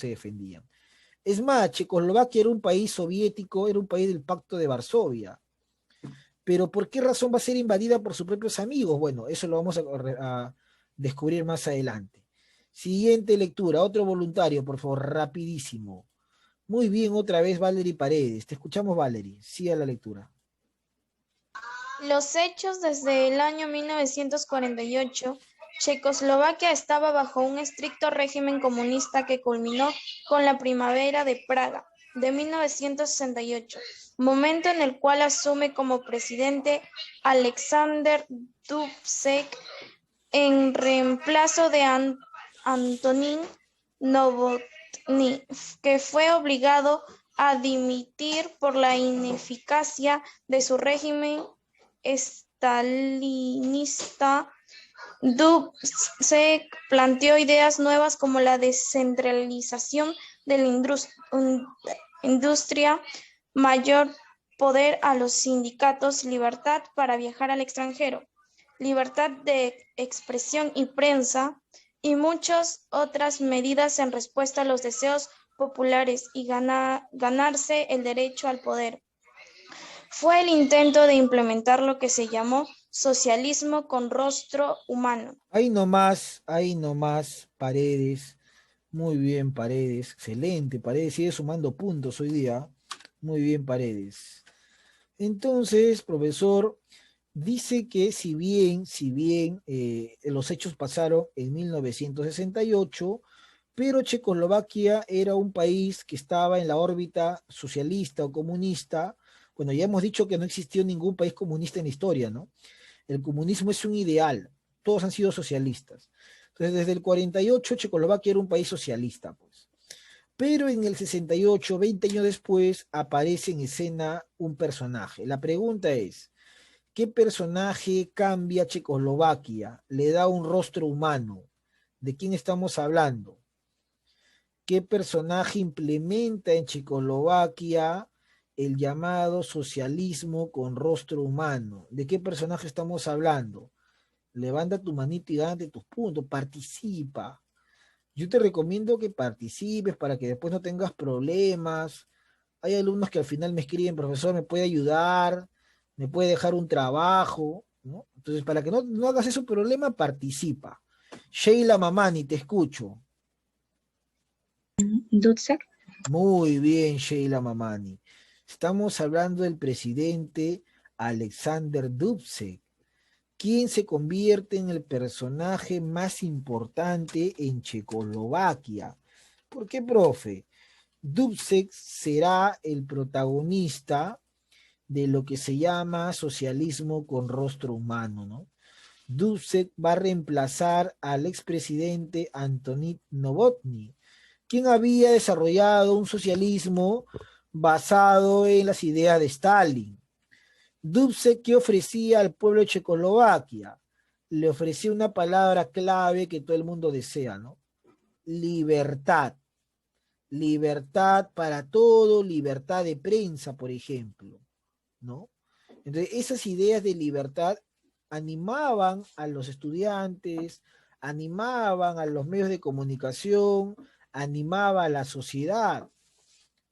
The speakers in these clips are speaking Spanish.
se defendían. Es más, Checoslovaquia era un país soviético, era un país del Pacto de Varsovia. Pero ¿por qué razón va a ser invadida por sus propios amigos? Bueno, eso lo vamos a descubrir más adelante. Siguiente lectura, otro voluntario, por favor, rapidísimo. Muy bien, otra vez Valerie Paredes. Te escuchamos, Valerie. Siga la lectura. Los hechos desde el año 1948, Checoslovaquia estaba bajo un estricto régimen comunista que culminó con la Primavera de Praga de 1968, momento en el cual asume como presidente Alexander Dubček en reemplazo de Antonín Novotný, que fue obligado a dimitir por la ineficacia de su régimen estalinista. Dubček planteó ideas nuevas como la descentralización de la industria, mayor poder a los sindicatos, libertad para viajar al extranjero, libertad de expresión y prensa, y muchas otras medidas en respuesta a los deseos populares y ganarse el derecho al poder. Fue el intento de implementar lo que se llamó socialismo con rostro humano. Ahí nomás, Paredes. Muy bien, Paredes. Excelente, Paredes. Sigue sumando puntos hoy día. Muy bien, Paredes. Entonces, profesor, dice que si bien los hechos pasaron en 1968, pero Checoslovaquia era un país que estaba en la órbita socialista o comunista. Bueno, ya hemos dicho que no existió ningún país comunista en la historia, ¿no? El comunismo es un ideal, todos han sido socialistas. Entonces, desde el 48, Checoslovaquia era un país socialista, pues. Pero en el 68, 20 años después, aparece en escena un personaje. La pregunta es, ¿qué personaje cambia Checoslovaquia? Le da un rostro humano. ¿De quién estamos hablando? ¿Qué personaje implementa en Checoslovaquia el llamado socialismo con rostro humano? ¿De qué personaje estamos hablando? Levanta tu manito y gánate tus puntos, participa. Yo te recomiendo que participes para que después no tengas problemas. Hay alumnos que al final me escriben, profesor, ¿me puede ayudar? ¿Me puede dejar un trabajo? ¿No? Entonces, para que no hagas ese problema, participa. Sheila Mamani, te escucho. Dubček. Muy bien, Sheila Mamani. Estamos hablando del presidente Alexander Dubček, quien se convierte en el personaje más importante en Checoslovaquia. ¿Por qué, profe? Dubček será el protagonista de lo que se llama socialismo con rostro humano, ¿no? Dubček va a reemplazar al expresidente Antonín Novotný, quien había desarrollado un socialismo basado en las ideas de Stalin. Dubček, ¿qué ofrecía al pueblo de Checoslovaquia? Le ofrecía una palabra clave que todo el mundo desea, ¿no? Libertad. Libertad para todo, libertad de prensa, por ejemplo, ¿no? Entonces, esas ideas de libertad animaban a los estudiantes, animaban a los medios de comunicación, animaba a la sociedad.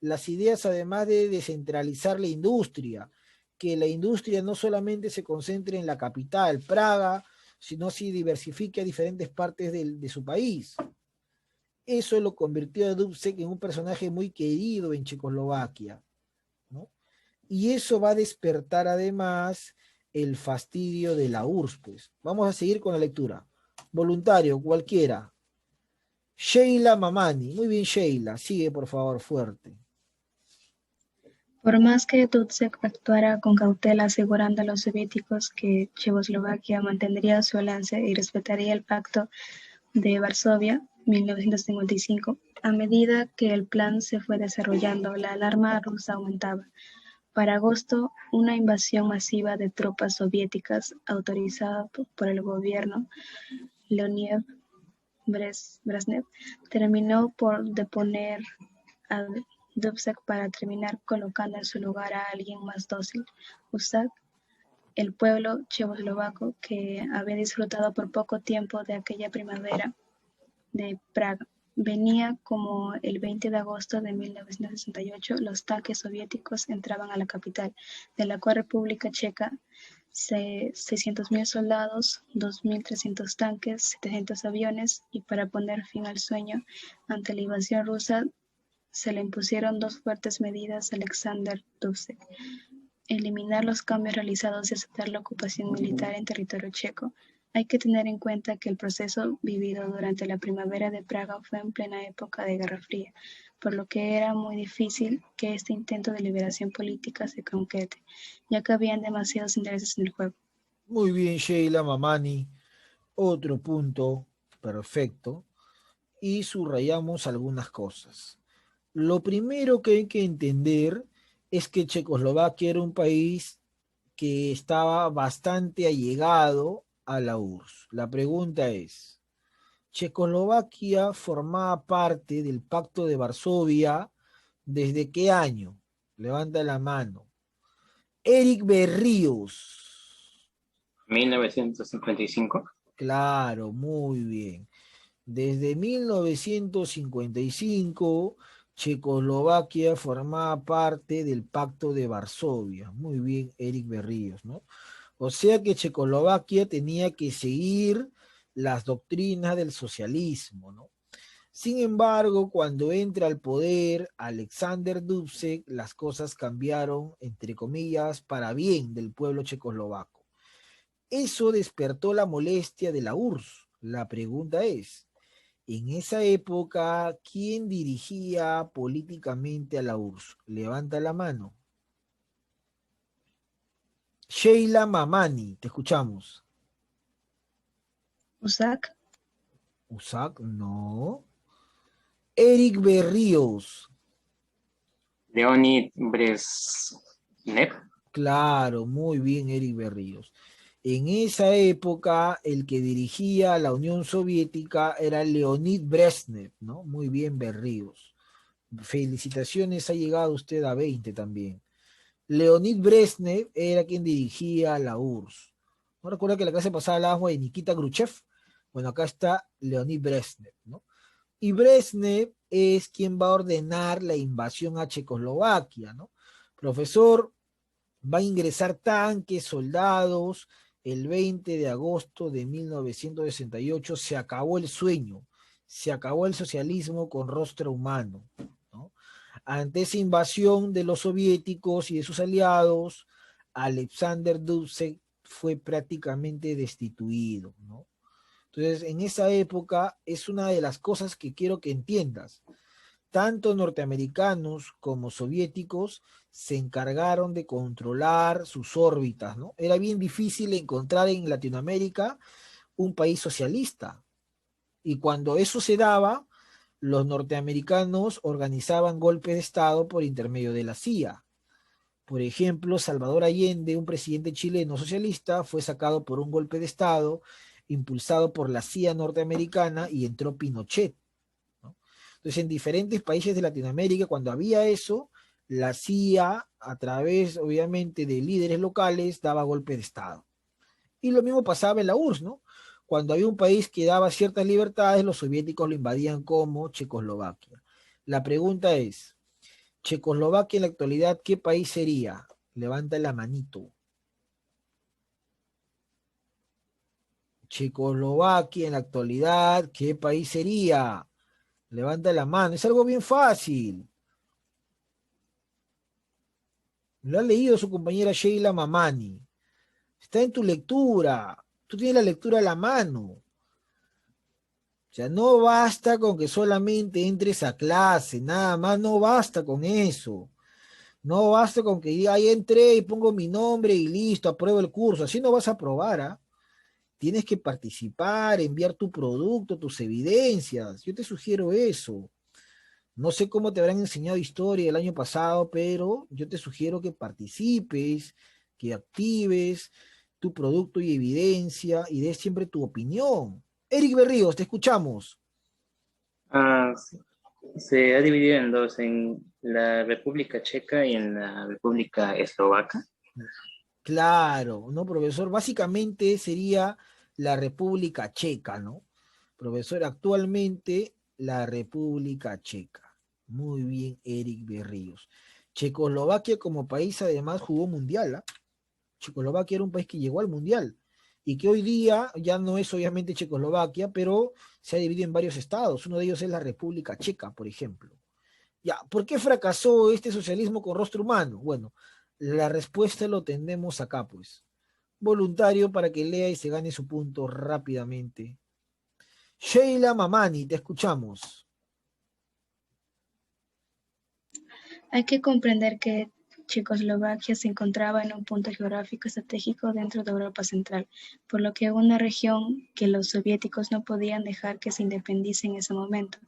Las ideas, además de descentralizar la industria, que la industria no solamente se concentre en la capital, Praga, sino se diversifique a diferentes partes de su país. Eso lo convirtió a Dubček en un personaje muy querido en Checoslovaquia, ¿no? Y eso va a despertar además el fastidio de la URSS, pues. Vamos a seguir con la lectura. Voluntario, cualquiera. Sheila Mamani. Muy bien, Sheila. Sigue, por favor, fuerte. Por más que Dubček actuara con cautela asegurando a los soviéticos que Checoslovaquia mantendría su alianza y respetaría el Pacto de Varsovia, 1955, a medida que el plan se fue desarrollando, la alarma rusa aumentaba. Para agosto, una invasión masiva de tropas soviéticas autorizada por el gobierno Leonid Brezhnev terminó por deponer a Dubček para terminar colocando en su lugar a alguien más dócil, Husak, el pueblo checoslovaco que había disfrutado por poco tiempo de aquella primavera de Praga. venía como el 20 de agosto de 1968, los tanques soviéticos entraban a la capital de la cual República Checa, 600.000 soldados, 2.300 tanques, 700 aviones, y para poner fin al sueño ante la invasión rusa se le impusieron dos fuertes medidas a Alexander Dubček: eliminar los cambios realizados y aceptar la ocupación militar en territorio checo. Hay que tener en cuenta que el proceso vivido durante la primavera de Praga fue en plena época de Guerra Fría, por lo que era muy difícil que este intento de liberación política se concrete, ya que habían demasiados intereses en el juego. Muy bien, Sheila Mamani. Otro punto perfecto. Y subrayamos algunas cosas. Lo primero que hay que entender es que Checoslovaquia era un país que estaba bastante allegado a la URSS. La pregunta es, ¿Checoslovaquia formaba parte del Pacto de Varsovia desde qué año? Levanta la mano. Eric Berríos. 1955. Claro, muy bien. Desde 1955, Checoslovaquia formaba parte del Pacto de Varsovia. Muy bien, Eric Berríos, ¿no? O sea que Checoslovaquia tenía que seguir las doctrinas del socialismo, ¿no? Sin embargo, cuando entra al poder Alexander Dubček, las cosas cambiaron, entre comillas, para bien del pueblo checoslovaco. Eso despertó la molestia de la URSS. La pregunta es, en esa época, ¿quién dirigía políticamente a la URSS? Levanta la mano. Sheila Mamani, te escuchamos. ¿USAC? ¿USAC? No. Eric Berríos. Leonid Brezhnev. Claro, muy bien, Eric Berríos. En esa época, el que dirigía la Unión Soviética era Leonid Brezhnev, ¿no? Muy bien, Berríos. Felicitaciones, ha llegado usted a 20 también. Leonid Brezhnev era quien dirigía la URSS. ¿No recuerda que la clase pasada hablábamos de Nikita Khrushchev? Bueno, acá está Leonid Brezhnev, ¿no? Y Brezhnev es quien va a ordenar la invasión a Checoslovaquia, ¿no? Profesor, va a ingresar tanques, soldados. El 20 de agosto de 1968 se acabó el sueño, se acabó el socialismo con rostro humano, ¿no? Ante esa invasión de los soviéticos y de sus aliados, Alexander Dubček fue prácticamente destituido, ¿no? Entonces, en esa época es una de las cosas que quiero que entiendas. Tanto norteamericanos como soviéticos se encargaron de controlar sus órbitas, ¿no? Era bien difícil encontrar en Latinoamérica un país socialista. Y cuando eso se daba, los norteamericanos organizaban golpes de Estado por intermedio de la CIA. Por ejemplo, Salvador Allende, un presidente chileno socialista, fue sacado por un golpe de Estado impulsado por la CIA norteamericana y entró Pinochet, ¿no? Entonces, en diferentes países de Latinoamérica, cuando había eso, la CIA, a través, obviamente, de líderes locales, daba golpe de Estado. Y lo mismo pasaba en la URSS, ¿no? Cuando había un país que daba ciertas libertades, los soviéticos lo invadían como Checoslovaquia. La pregunta es, Checoslovaquia en la actualidad, ¿qué país sería? Levanta la manito. Checoslovaquia en la actualidad, ¿qué país sería? Levanta la mano. Es algo bien fácil. Lo ha leído su compañera Sheila Mamani. Está en tu lectura. Tú tienes la lectura a la mano. O sea, no basta con que solamente entres a clase, nada más, no basta con eso. No basta con que diga, ahí entré y pongo mi nombre y listo, apruebo el curso. Así no vas a aprobar, ¿ah? Tienes que participar, enviar tu producto, tus evidencias. Yo te sugiero eso. No sé cómo te habrán enseñado historia el año pasado, pero yo te sugiero que participes, que actives tu producto y evidencia y des siempre tu opinión. Eric Berríos, te escuchamos. Se ha dividido en dos, en la República Checa y en la República Eslovaca. Claro, ¿no, profesor? Básicamente sería la República Checa, ¿no? Profesor, actualmente la República Checa. Muy bien, Eric Berríos. Checoslovaquia como país además jugó mundial, ¿ah? Checoslovaquia era un país que llegó al mundial y que hoy día ya no es obviamente Checoslovaquia, pero se ha dividido en varios estados. Uno de ellos es la República Checa, por ejemplo. Ya, ¿por qué fracasó este socialismo con rostro humano? Bueno, la respuesta lo tenemos acá, pues. Voluntario para que lea y se gane su punto rápidamente. Sheila Mamani, te escuchamos. Hay que comprender que Checoslovaquia se encontraba en un punto geográfico estratégico dentro de Europa Central, por lo que una región que los soviéticos no podían dejar que se independice en ese momento.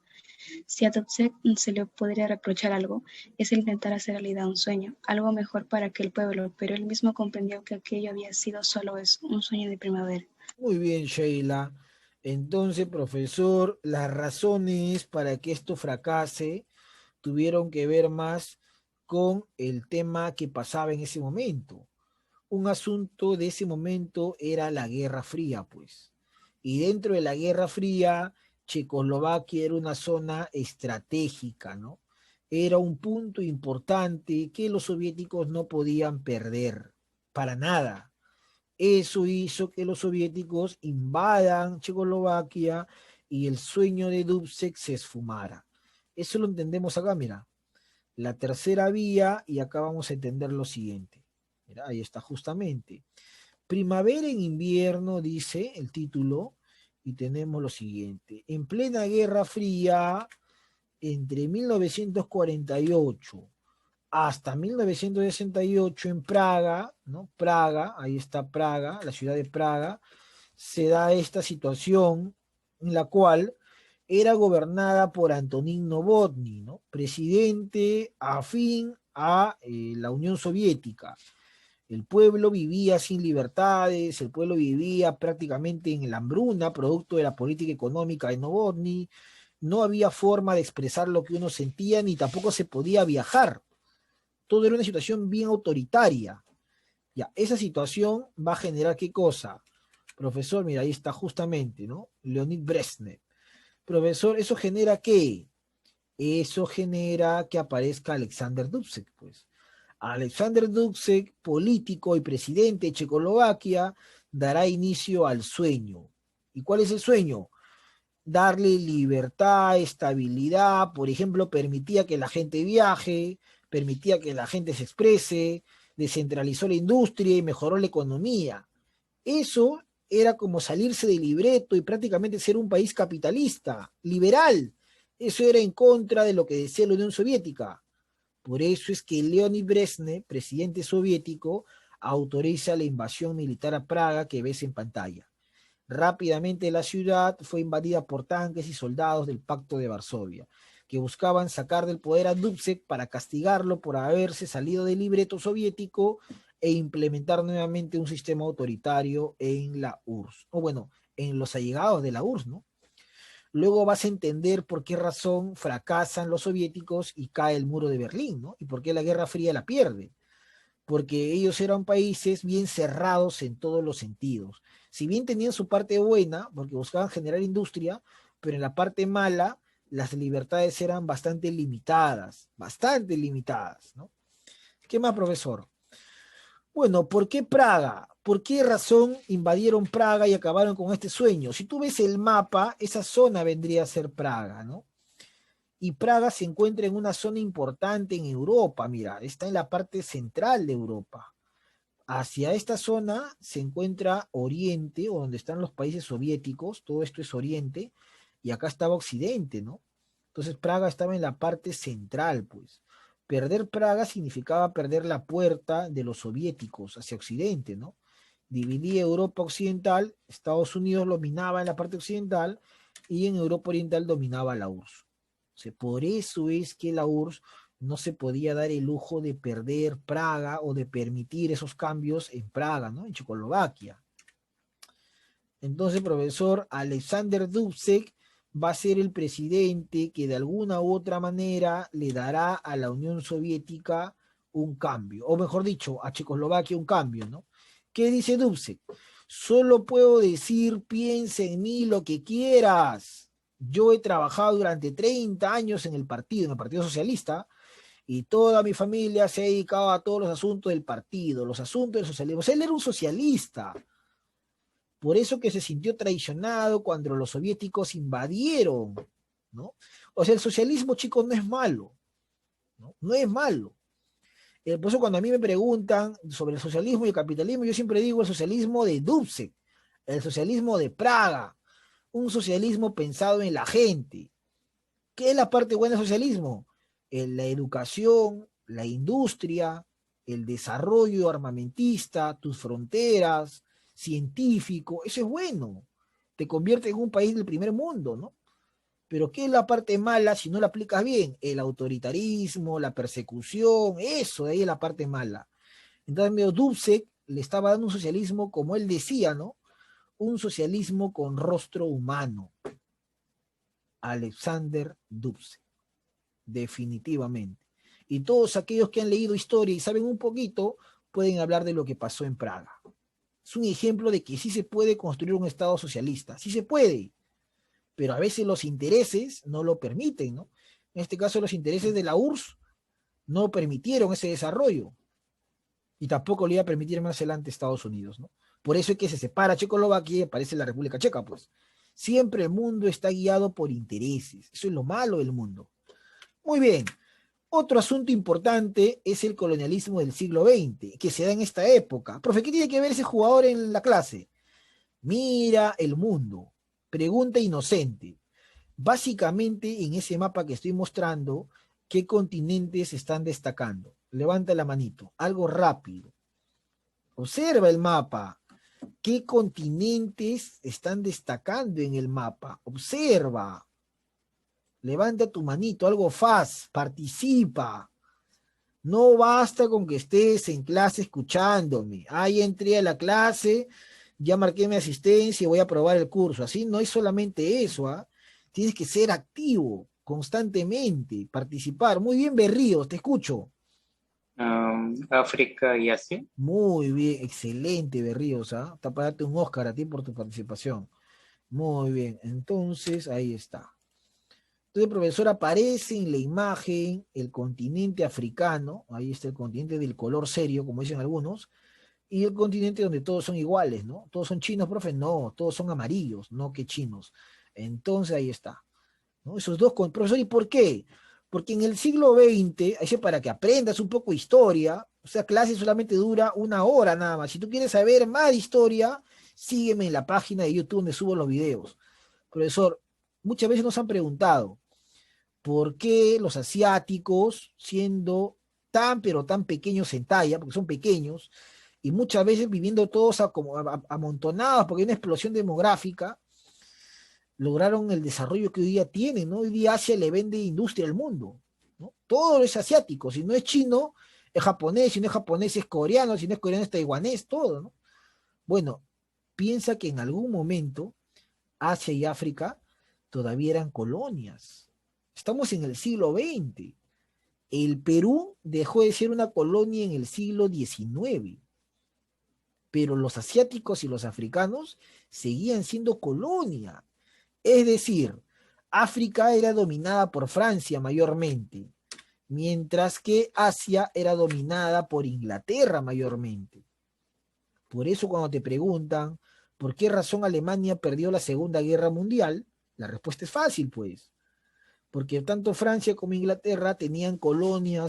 Si a Dubček se le podría reprochar algo, es el intentar hacer realidad un sueño, algo mejor para aquel pueblo, pero él mismo comprendió que aquello había sido solo eso, un sueño de primavera. Muy bien, Sheila. Entonces, profesor, las razones para que esto fracase tuvieron que ver más con el tema que pasaba en ese momento. Un asunto de ese momento era la Guerra Fría, pues. Y dentro de la Guerra Fría, Checoslovaquia era una zona estratégica, ¿no? Era un punto importante que los soviéticos no podían perder, para nada. Eso hizo que los soviéticos invadan Checoslovaquia y el sueño de Dubček se esfumara. Eso lo entendemos acá, mira. La tercera vía, y acá vamos a entender lo siguiente. Mira, ahí está justamente. Primavera en invierno, dice el título, y tenemos lo siguiente. En plena Guerra Fría, entre 1948 hasta 1968 en Praga, ¿no? Praga, ahí está Praga, la ciudad de Praga, se da esta situación en la cual era gobernada por Antonín Novotny, ¿no? Presidente afín a la Unión Soviética. El pueblo vivía sin libertades, el pueblo vivía prácticamente en la hambruna, producto de la política económica de Novotny. No había forma de expresar lo que uno sentía, ni tampoco se podía viajar. Todo era una situación bien autoritaria. Ya, esa situación va a generar ¿qué cosa? Profesor, mira, ahí está justamente, ¿no? Leonid Brezhnev. Profesor, ¿eso genera qué? Eso genera que aparezca Alexander Dubček, pues. Alexander Dubček, político y presidente de Checoslovaquia, dará inicio al sueño. ¿Y cuál es el sueño? Darle libertad, estabilidad, por ejemplo, permitía que la gente viaje, permitía que la gente se exprese, descentralizó la industria y mejoró la economía. Eso era como salirse del libreto y prácticamente ser un país capitalista, liberal. Eso era en contra de lo que decía la Unión Soviética. Por eso es que Leonid Brezhnev, presidente soviético, autoriza la invasión militar a Praga que ves en pantalla. Rápidamente la ciudad fue invadida por tanques y soldados del Pacto de Varsovia, que buscaban sacar del poder a Dubček para castigarlo por haberse salido del libreto soviético e implementar nuevamente un sistema autoritario en la URSS, o bueno, en los allegados de la URSS, ¿no? Luego vas a entender por qué razón fracasan los soviéticos y cae el muro de Berlín, ¿no? Y por qué la Guerra Fría la pierde. Porque ellos eran países bien cerrados en todos los sentidos. Si bien tenían su parte buena, porque buscaban generar industria, pero en la parte mala, las libertades eran bastante limitadas, ¿no? ¿Qué más, profesor? Bueno, ¿por qué Praga? ¿Por qué razón invadieron Praga y acabaron con este sueño? Si tú ves el mapa, esa zona vendría a ser Praga, ¿no? Y Praga se encuentra en una zona importante en Europa, mira, está en la parte central de Europa. Hacia esta zona se encuentra Oriente, o donde están los países soviéticos, todo esto es Oriente, y acá estaba Occidente, ¿no? Entonces Praga estaba en la parte central, pues. Perder Praga significaba perder la puerta de los soviéticos hacia Occidente, ¿no? Dividía Europa Occidental, Estados Unidos dominaba en la parte occidental y en Europa Oriental dominaba la URSS. O sea, por eso es que la URSS no se podía dar el lujo de perder Praga o de permitir esos cambios en Praga, ¿no? En Checoslovaquia. Entonces, profesor, Alexander Dubček va a ser el presidente que de alguna u otra manera le dará a la Unión Soviética un cambio, o mejor dicho, a Checoslovaquia un cambio, ¿no? ¿Qué dice Dubček? Solo puedo decir, piensa en mí lo que quieras. Yo he trabajado durante 30 años en el Partido Socialista, y toda mi familia se ha dedicado a todos los asuntos del partido, los asuntos del socialismo. O sea, él era un socialista. Por eso que se sintió traicionado cuando los soviéticos invadieron, ¿no? O sea, el socialismo, chicos, no es malo, ¿no? No es malo. Por eso cuando a mí me preguntan sobre el socialismo y el capitalismo, yo siempre digo el socialismo de Dubček, el socialismo de Praga, un socialismo pensado en la gente. ¿Qué es la parte buena del socialismo? La educación, la industria, el desarrollo armamentista, tus fronteras, científico, eso es bueno. Te convierte en un país del primer mundo, ¿no? Pero ¿qué es la parte mala si no la aplicas bien? El autoritarismo, la persecución, eso de ahí es la parte mala. Entonces, medio Dubček le estaba dando un socialismo, como él decía, ¿no? Un socialismo con rostro humano. Alexander Dubček, definitivamente. Y todos aquellos que han leído historia y saben un poquito, pueden hablar de lo que pasó en Praga. Es un ejemplo de que sí se puede construir un Estado socialista, sí se puede, pero a veces los intereses no lo permiten, ¿no? En este caso los intereses de la URSS no permitieron ese desarrollo, y tampoco le iba a permitir más adelante Estados Unidos, ¿no? Por eso es que se separa Checoslovaquia y aparece la República Checa, pues. Siempre el mundo está guiado por intereses, eso es lo malo del mundo. Muy bien, otro asunto importante es el colonialismo del siglo XX, que se da en esta época. Profe, ¿qué tiene que ver ese jugador en la clase? Mira el mundo, pregunta inocente. Básicamente en ese mapa que estoy mostrando, ¿qué continentes están destacando? Levanta la manito, algo rápido. Observa el mapa. ¿Qué continentes están destacando en el mapa? Observa. Levanta tu manito, algo fácil, participa. No basta con que estés en clase escuchándome. Ahí entré a la clase, ya marqué mi asistencia y voy a probar el curso. Así no es solamente eso, ¿ah? Tienes que ser activo constantemente, participar. Muy bien, Berríos, te escucho. África y Asia. Muy bien, excelente, Berríos, ¿ah? Está para darte un Oscar a ti por tu participación. Muy bien, entonces ahí está. Entonces, profesor, aparece en la imagen el continente africano, ahí está el continente del color serio, como dicen algunos, y el continente donde todos son iguales, ¿no? ¿Todos son chinos, profe? No, todos son amarillos, no que chinos. Entonces ahí está, ¿no? Esos dos, profesor, ¿y por qué? Porque en el siglo XX, ahí para que aprendas un poco de historia, o sea, clase solamente dura 1 hora nada más. Si tú quieres saber más de historia, sígueme en la página de YouTube donde subo los videos. Profesor, muchas veces nos han preguntado, ¿por qué los asiáticos, siendo tan pero tan pequeños en talla, porque son pequeños, y muchas veces viviendo todos como amontonados porque hay una explosión demográfica, lograron el desarrollo que hoy día tienen, ¿no? Hoy día Asia le vende industria al mundo, ¿no? Todo es asiático, si no es chino, es japonés, si no es japonés es coreano, si no es coreano es taiwanés, todo, ¿no? Bueno, piensa que en algún momento Asia y África todavía eran colonias. Estamos en el siglo XX. El Perú dejó de ser una colonia en el siglo XIX, pero los asiáticos y los africanos seguían siendo colonia. Es decir, África era dominada por Francia mayormente, mientras que Asia era dominada por Inglaterra mayormente. Por eso cuando te preguntan por qué razón Alemania perdió la Segunda Guerra Mundial, la respuesta es fácil, pues. Porque tanto Francia como Inglaterra tenían colonias